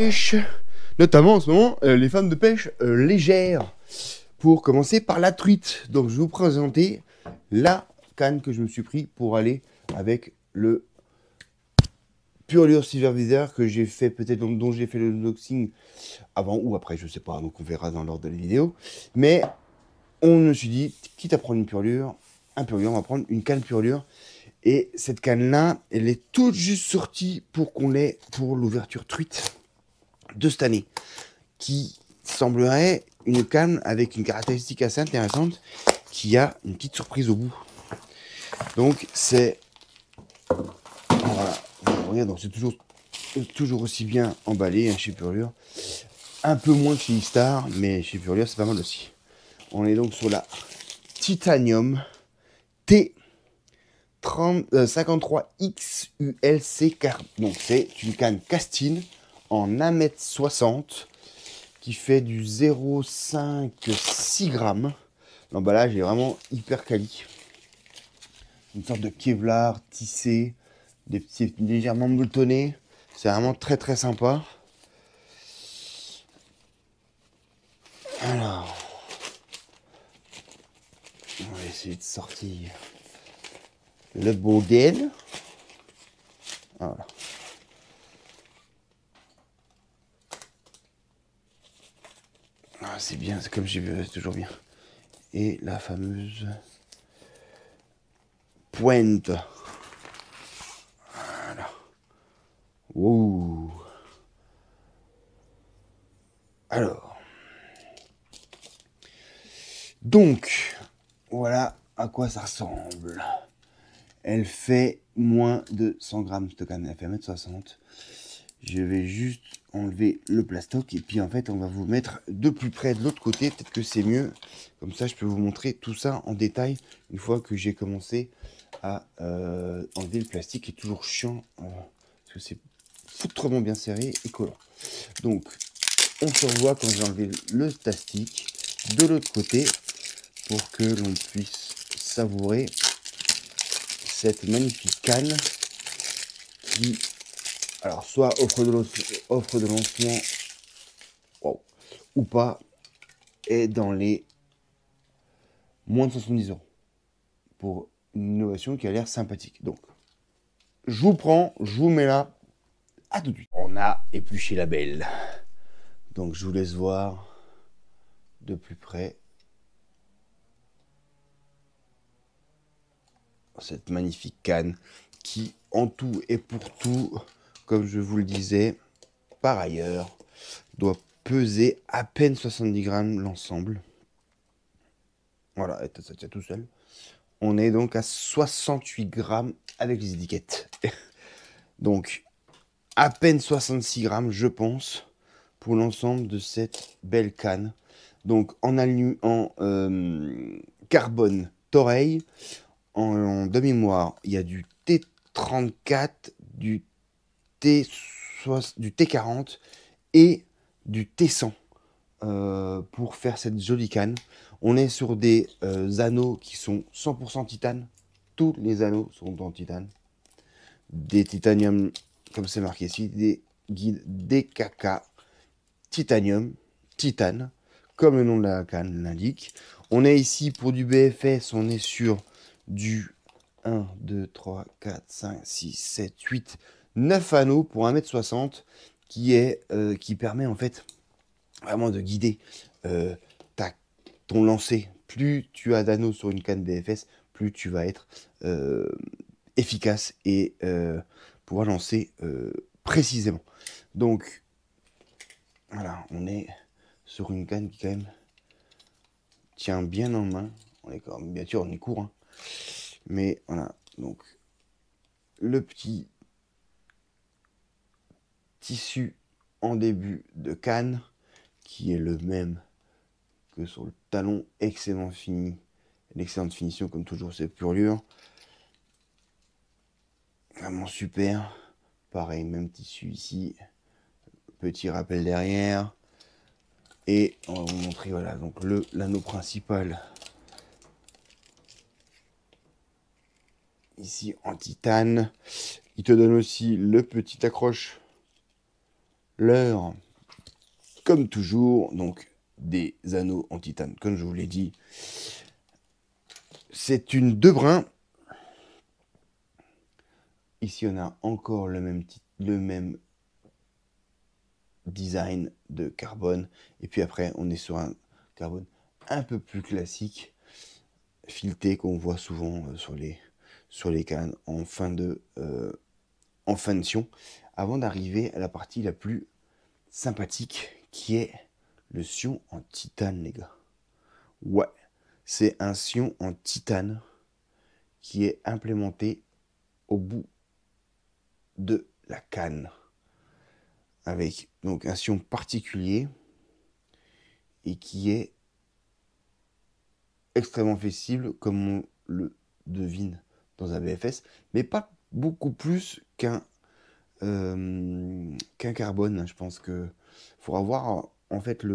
pêche, notamment en ce moment les fans de pêche légère. Pour commencer par la truite. Donc je vais vous présenter la canne que je me suis pris pour aller avec le Purlure Silvervisor que j'ai fait peut-être, dont j'ai fait le unboxing avant ou après, je sais pas, donc on verra dans l'ordre de la vidéo. Mais on me suis dit, quitte à prendre une Purlure, on va prendre une canne Purlure. Et cette canne-là, elle est toute juste sortie pour qu'on l'ait pour l'ouverture truite de cette année, qui semblerait une canne avec une caractéristique assez intéressante, qui a une petite surprise au bout. Donc c'est, voilà, regarde, donc c'est toujours aussi bien emballé, hein, chez Purlure. Un peu moins que chez Istar, mais chez Purlure c'est pas mal aussi. On est donc sur la Titanium T 53 XULC Carb. Donc c'est une canne castine en 1,60 m qui fait du 0,56 g. L'emballage est vraiment hyper quali. Une sorte de Kevlar tissé, des petits légèrement boutonnés. C'est vraiment très très sympa. Alors, on va essayer de sortir le modèle. Voilà. Ah, c'est bien, c'est comme j'ai vu, c'est toujours bien. Et la fameuse pointe. Voilà. Wow. Alors. Donc, voilà à quoi ça ressemble. Elle fait moins de 100 grammes cette canne, elle fait 1,60 m. Je vais juste enlever le plastoc et puis en fait on va vous mettre de plus près de l'autre côté, peut-être que c'est mieux. Comme ça je peux vous montrer tout ça en détail une fois que j'ai commencé à enlever le plastique, qui est toujours chiant parce que c'est foutrement bien serré et collant. Donc on se revoit quand j'ai enlevé le plastique de l'autre côté pour que l'on puisse savourer cette magnifique canne qui, alors, soit offre de lancement, wow, ou pas, est dans les moins de 70 € pour une innovation qui a l'air sympathique. Donc, je vous prends, je vous mets là, à tout de suite. On a épluché la belle. Donc, je vous laisse voir de plus près cette magnifique canne qui, en tout et pour tout, comme je vous le disais, par ailleurs, doit peser à peine 70 grammes l'ensemble. Voilà, ça tient tout seul. On est donc à 68 grammes avec les étiquettes. Donc, à peine 66 grammes, je pense, pour l'ensemble de cette belle canne. Donc, en carbone Toreil, de mémoire, il y a du T34, du T40 et du T100 pour faire cette jolie canne. On est sur des anneaux qui sont 100% titane. Tous les anneaux sont en titane. Des titanium, comme c'est marqué ici, des guides DKK titanium, titane, comme le nom de la canne l'indique. On est ici pour du BFS, on est sur du 1, 2, 3, 4, 5, 6, 7, 8, 9 anneaux pour 1,60 m qui permet en fait vraiment de guider ton lancer. Plus tu as d'anneaux sur une canne BFS, plus tu vas être efficace et pouvoir lancer précisément. Donc voilà, on est sur une canne qui quand même tient bien en main. On est quand même, bien sûr, on est court, hein. Mais voilà, donc le petit tissu en début de canne qui est le même que sur le talon, excellent fini, l'excellente finition comme toujours, c'est Purlure, vraiment super. Pareil, même tissu ici, petit rappel derrière, et on va vous montrer, voilà, donc l'anneau principal ici en titane. Il te donne aussi le petit accroche, Leurre, comme toujours, donc des anneaux en titane, comme je vous l'ai dit. C'est une 2 brins. Ici, on a encore le même design de carbone. Et puis après, on est sur un carbone un peu plus classique, fileté, qu'on voit souvent sur les cannes en fin de sion. Avant d'arriver à la partie la plus sympathique, qui est le sion en titane, les gars. Ouais, c'est un sion en titane qui est implémenté au bout de la canne, avec donc un sion particulier et qui est extrêmement flexible comme on le devine dans un BFS, mais pas beaucoup plus qu'un carbone. Je pense que faudra voir en fait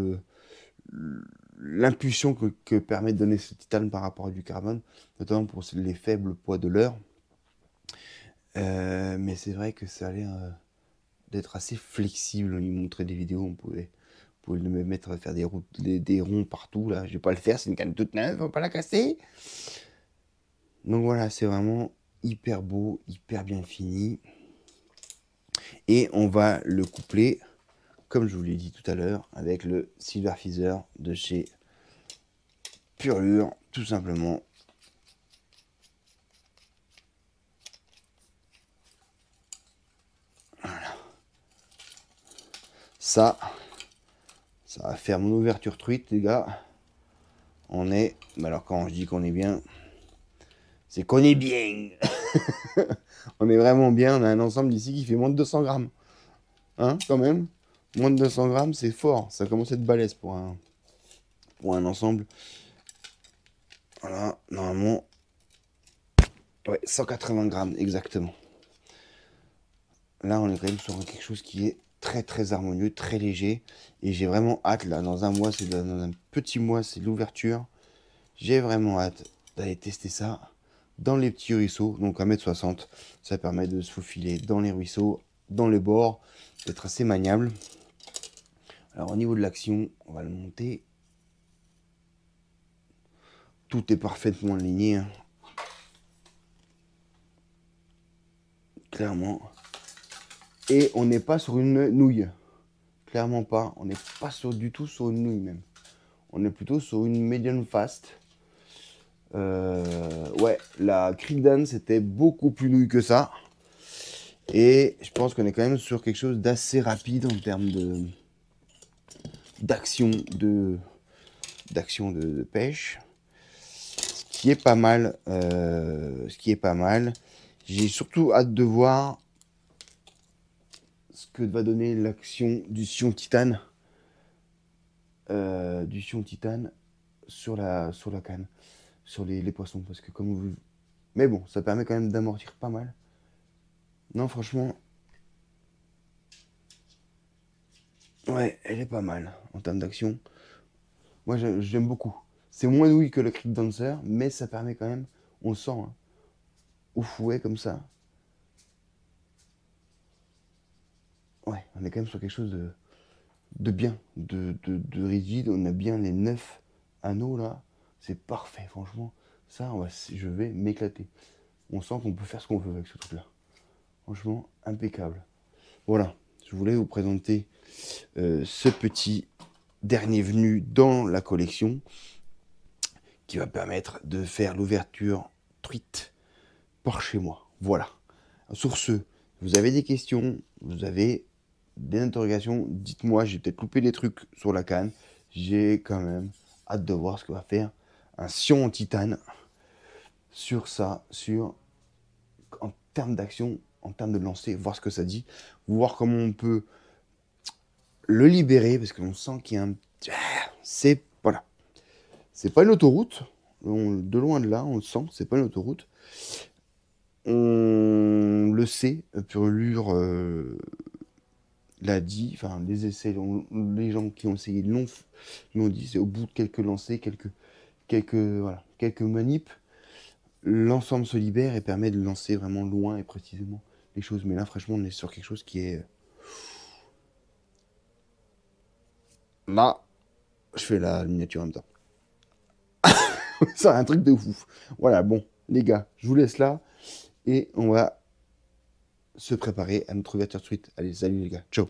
l'impulsion que permet de donner ce titane par rapport à du carbone, notamment pour les faibles poids de leurre. Mais c'est vrai que ça a l'air d'être assez flexible. Il montrait des vidéos, on pouvait le mettre à faire des ronds partout. Là, je vais pas le faire, c'est une canne toute neuve, faut pas la casser. Donc voilà, c'est vraiment hyper beau, hyper bien fini. Et on va le coupler, comme je vous l'ai dit tout à l'heure, avec le Silver Feather de chez Purlure, tout simplement. Voilà. Ça va faire mon ouverture truite, les gars. On est... Alors quand je dis qu'on est bien, c'est qu'on est bien. On est vraiment bien. On a un ensemble ici qui fait moins de 200 grammes. Hein, quand même. Moins de 200 grammes, c'est fort. Ça commence à être balèze pour un ensemble. Voilà, normalement. Ouais, 180 grammes, exactement. Là, on est quand même sur quelque chose qui est très très harmonieux, très léger. Et j'ai vraiment hâte, là, dans un mois, dans un petit mois, c'est l'ouverture. J'ai vraiment hâte d'aller tester ça dans les petits ruisseaux. Donc 1,60 m, ça permet de se faufiler dans les ruisseaux, dans les bords, d'être assez maniable. Alors au niveau de l'action, on va le monter. Tout est parfaitement aligné, hein. Clairement. Et on n'est pas sur une nouille. Clairement pas. On n'est pas du tout sur une nouille même. On est plutôt sur une medium fast. Ouais, la Creekdan c'était beaucoup plus nouille que ça. Et je pense qu'on est quand même sur quelque chose d'assez rapide en termes d'action de pêche. Ce qui est pas mal. J'ai surtout hâte de voir ce que va donner l'action du sion titane. Sur la canne, sur les poissons, parce que comme vous... Mais bon, ça permet quand même d'amortir pas mal. Non, franchement, ouais, elle est pas mal en termes d'action. Moi, j'aime beaucoup. C'est moins nouille que le Creek Dancer, mais ça permet quand même, on le sent, hein, au fouet comme ça. Ouais, on est quand même sur quelque chose de bien, de rigide. On a bien les 9 anneaux là. C'est parfait, franchement. Ça, je vais m'éclater. On sent qu'on peut faire ce qu'on veut avec ce truc-là. Franchement, impeccable. Voilà, je voulais vous présenter ce petit dernier venu dans la collection qui va permettre de faire l'ouverture truite par chez moi. Voilà. Sur ce, vous avez des questions, vous avez des interrogations, dites-moi, j'ai peut-être loupé des trucs sur la canne. J'ai quand même hâte de voir ce que va faire un sion en titane sur ça, en termes d'action, en termes de lancer, voir ce que ça dit, voir comment on peut le libérer, parce qu'on sent qu'il y a un... C'est... Voilà. C'est pas une autoroute. De loin de là, on le sent, c'est pas une autoroute. On le sait, Purlure l'a dit, enfin les essais, les gens qui ont essayé l'ont dit, c'est au bout de quelques lancers, quelques manips, l'ensemble se libère et permet de lancer vraiment loin et précisément les choses. Mais là, franchement, on est sur quelque chose qui est là, je fais la miniature en même temps. C'est un truc de fou. Voilà, bon, les gars, je vous laisse là et on va se préparer à notre ouverture de suite. Allez, salut les gars, ciao.